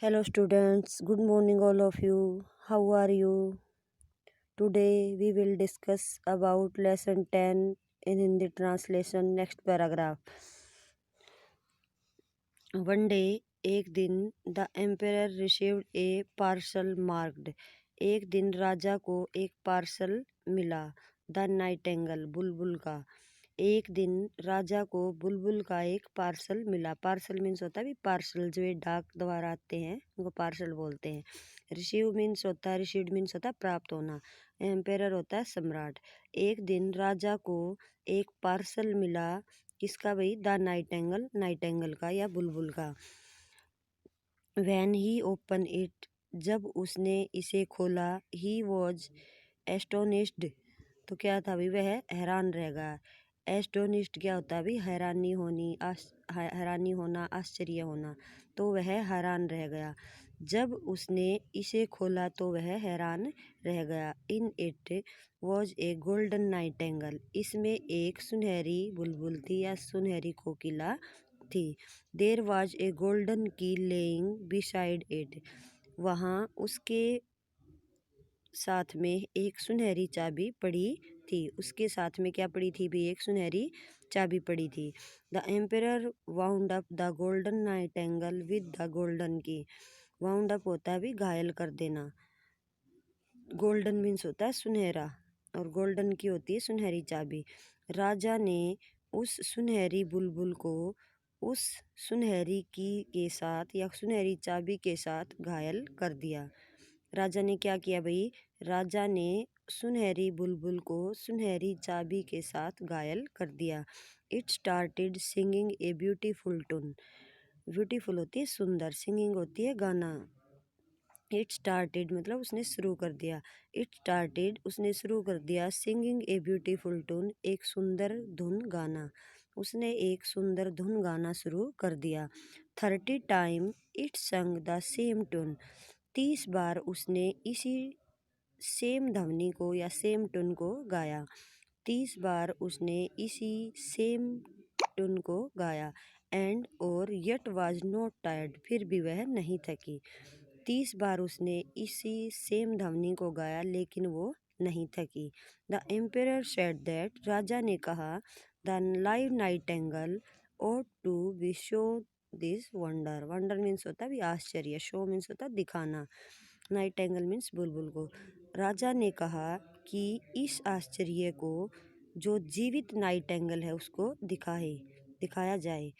Hello students, good morning all of you. How are you? Today we will discuss about lesson 10 in Hindi translation. Next paragraph. One day, एक दिन the emperor received a parcel marked. एक दिन राजा को एक parcel मिला. The nightingale, बुलबुल का. एक दिन राजा को बुलबुल का एक पार्सल मिला. पार्सल मीन्स होता है भी पार्सल जो ये डाक द्वारा आते हैं उनको पार्सल बोलते हैं. रिसीव मीन्स होता है, रिसीव्ड मीन्स होता है प्राप्त होना. एम्पेरर होता है सम्राट. एक दिन राजा को एक पार्सल मिला. किसका भाई? द नाइटेंगल, नाइटेंगल का या बुलबुल का. वैन ही ओपन इट, जब उसने इसे खोला. ही वॉज एस्टोनिश्ड, तो क्या था भाई? वह हैरान रह गया. एस्टोनिश्ड क्या होता है भाई? हैरानी होनी, हैरानी होना, आश्चर्य होना. तो वह हैरान रह गया. जब उसने इसे खोला तो वह हैरान रह गया. In it was a golden Nightingale, इसमें एक सुनहरी बुलबुल थी या सुनहरी कोकिला थी. देर वॉज ए गोल्डन की लेइंग बिसाइड इट, वहाँ उसके साथ में एक सुनहरी चाबी पड़ी थी. उसके साथ में क्या पड़ी थी भी? एक सुनहरी चाबी पड़ी थी. The emperor wound up the golden Nightingale with the golden की. वाउंड अप होता है भी घायल कर देना. गोल्डन मीन्स होता है सुनहरा और गोल्डन की होती है सुनहरी चाबी. राजा ने उस सुनहरी बुलबुल को उस सुनहरी की के साथ या सुनहरी चाबी के साथ घायल कर दिया. राजा ने क्या किया भाई? राजा ने सुनहरी बुलबुल को सुनहरी चाबी के साथ घायल कर दिया. It started singing a beautiful tune. Beautiful होती है सुंदर, सिंगिंग होती है गाना. इट स्टार्टेड मतलब उसने शुरू कर दिया. इट स्टार्टेड उसने शुरू कर दिया. सिंगिंग ए ब्यूटीफुल टून, एक सुंदर धुन गाना. उसने एक सुंदर धुन गाना शुरू कर दिया. 30 टाइम इट संग द सेम टून, 30 बार उसने इसी सेम ध्वनि को या सेम टून को गाया. 30 बार उसने इसी सेम टून को गाया. एंड और यट वाज नॉट टायर्ड, फिर भी वह नहीं थकी. 30 बार उसने इसी सेम ध्वनि को गाया लेकिन वो नहीं थकी. द एम्पेरर सेड दैट, राजा ने कहा. The live nightingale ought to be show this wonder. Wonder means होता है भी आश्चर्य. शो मीन्स होता है दिखाना. नाइटेंगल मीन्स बुलबुल को. राजा ने कहा कि इस आश्चर्य को जो जीवित नाइटेंगल है उसको दिखाया जाए.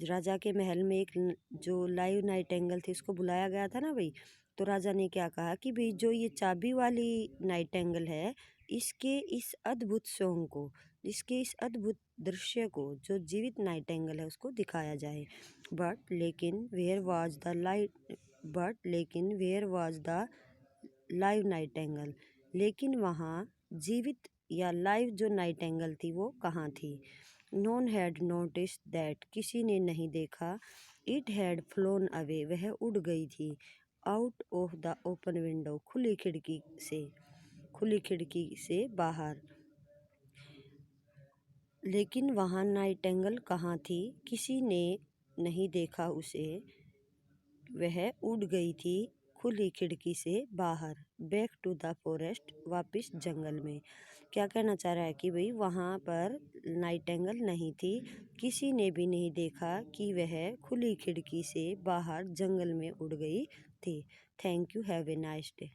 राजा के महल में एक जो लाइव नाइटेंगल थी उसको बुलाया गया था ना भाई. तो राजा ने क्या कहा कि भाई जो ये चाबी वाली नाइटेंगल है इसके इस अद्भुत सॉन्ग को, इसके इस अद्भुत दृश्य को जो जीवित नाइटेंगल है उसको दिखाया जाए. बट लेकिन where was the live nightingale, लेकिन वहाँ जीवित या लाइव जो नाइटेंगल थी वो कहाँ थी? नोन हैड नोटिस दैट, किसी ने नहीं देखा. इट हैड फ्लोन अवे, वह उड़ गई थी. Out of the open window, खुली खिड़की से बाहर. लेकिन वहाँ नाइटेंगल कहाँ थी? किसी ने नहीं देखा उसे. वह उड़ गई थी खुली खिड़की से बाहर. बैक टू द फॉरेस्ट, वापस जंगल में. क्या कहना चाह रहा है कि भाई वहाँ पर नाइटेंगल नहीं थी, किसी ने भी नहीं देखा कि वह खुली खिड़की से बाहर जंगल में उड़ गई थी. Thank you. Have a nice day.